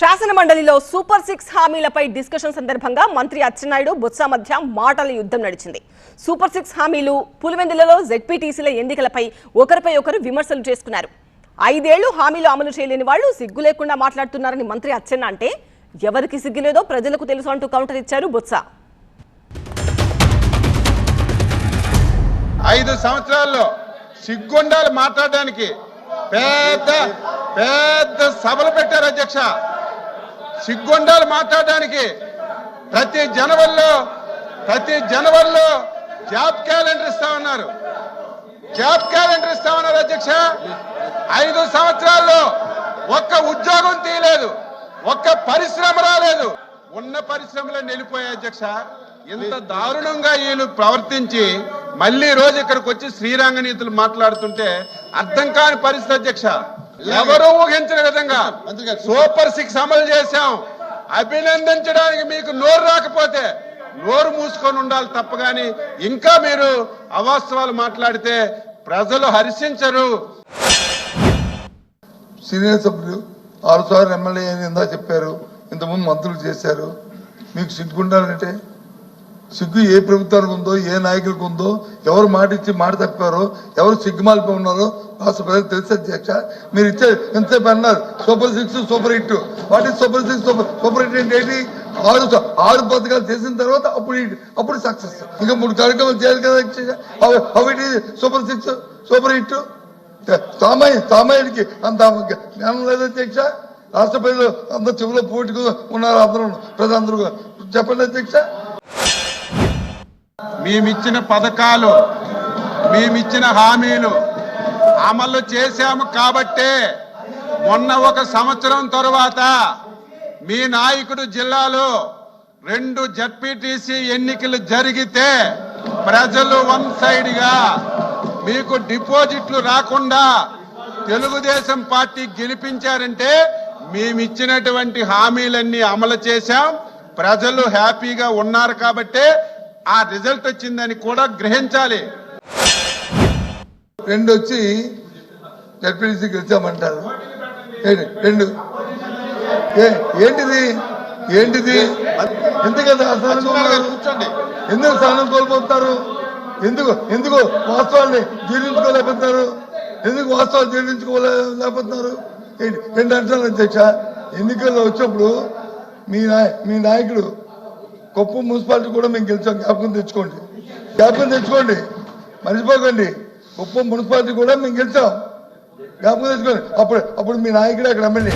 శాసన మండలిలో super 6 హామీలపై discussion సందర్భంగా మంత్రి అచ్చెన్నాయుడు బొత్స మధ్య మాటల యుద్ధం నడిచింది. సూపర్ 6 హామీలు, పులివెందులలో జెడ్పీటీసీల ఎన్నికలపై ఒకరిపై ఒకరు విమర్శలు చేసుకున్నారు. 5 ఏళ్లు హామీలు అమలు చేయలేని వాళ్ళు సిగ్గు లేకుండా మాట్లాడుతున్నారని మంత్రి అచ్చెన్న అంటే ఎవరికి సిగ్గులేదో ప్రజలకు తెలుసు అంటూ కౌంటర్ ఇచ్చారు బొత్స. 5 సంవత్సరాల్లో సిగ్గుండాలి మాట్లాడడానికి పెద్ద పెద్ద సభలు పెట్టారు అధ్యక్ష. సిగ్గుండాలి మాట్లాడడానికి ప్రతి జనవరిలో జాబ్ క్యాలెండర్ ఇస్తామన్నారు. అధ్యక్ష. 5 సంవత్సరాల్లో ఒక్క ఉద్యోగం తీయలేదు, ఒక్క పరిశ్రమ రాలేదు. ఉన్న పరిశ్రమలో నిలిపోయాయి అధ్యక్ష. ఇంత దారుణంగా వీళ్ళు ప్రవర్తించి మళ్ళీ రోజు ఇక్కడికి వచ్చి శ్రీరంగ నీతులు మాట్లాడుతుంటే అర్థం కాని పరిస్థితి అధ్యక్ష. ఎవరూ ఊహించిన విధంగా సూపర్ 6 అమలు చేశాం. అభినందించడానికి మీకు నోరు రాకపోతే నోరు మూసుకొని ఉండాలి తప్ప గాని ఇంకా మీరు అవాస్తవాలు మాట్లాడితే ప్రజలు హర్షించరు. సీనియర్ సభ్యులు 6 సార్లు ఎమ్మెల్యే అని ఇందా చెప్పారు, ఇంతకుముందు మంత్రులు చేశారు. మీకు సిగ్గుండాలంటే సిగ్గు ఏ ప్రభుత్వానికి ఉందో, ఏ నాయకులకు ఉందో, ఎవరు మాట ఇచ్చి మాట తప్పారో, ఎవరు సిగ్గుమాలిపోయి ఉన్నారో రాష్ట్ర ప్రజలకు తెలుసు అధ్యక్ష. మీరు ఇచ్చే ఎంతసేపు అన్నారు super 6 super hit. What is super 6 super hit అంటే ఏంటి? 6 పథకాలు చేసిన తర్వాత అప్పుడు సక్సెస్. ఇంకా 3 కార్యక్రమాలు చేయాలి కదా అధ్యక్ష. Super 6 super hit. సామాన్యుడికి అంత జ్ఞానం లేదు అధ్యక్ష. రాష్ట్ర ప్రజలు అంత చెవులో పోటీగా ఉన్నారు అందరూ, ప్రజలందరూ. చెప్పండి అధ్యక్ష. మేమిచ్చిన పథకాలు, మేమిచ్చిన హామీలు అమలు చేశాము కాబట్టే మొన్న 1 సంవత్సరం తరువాత మీ నాయకుడు జిల్లాలో 2 జడ్పీటీసీ ఎన్నికలు జరిగితే ప్రజలు 1 సైడ్ గా మీకు డిపాజిట్లు రాకుండా తెలుగుదేశం పార్టీ గెలిపించారంటే మేమిచ్చినటువంటి హామీలన్నీ అమలు చేశాం. ప్రజలు హ్యాపీగా ఉన్నారు కాబట్టే ఆ రిజల్ట్ వచ్చిందని కూడా గ్రహించాలి. 2 వచ్చి జడ్పీటీసీ గెలిచామంటారు. 2 ఏంటిది? ఎందుకంటే కూర్చోండి. ఎందుకు స్థానం కోల్పోతారు? ఎందుకు వాస్తవాన్ని జీర్ణించుకోలేకపోతున్నారు? ఏంటి అంటున్నారు అధ్యక్ష. ఎన్నికల్లో వచ్చినప్పుడు మీ నాయకుడు కుప్పం మున్సిపాలిటీ కూడా మేము గెలిచాం. జ్ఞాపకం తెచ్చుకోండి, మర్చిపోకండి. కుప్పం మున్సిపాలిటీ కూడా మేము గెలిచాం, జ్ఞాపకం తెచ్చుకోండి. అప్పుడు మీ నాయకుడు అక్కడ ఎమ్మెల్యే.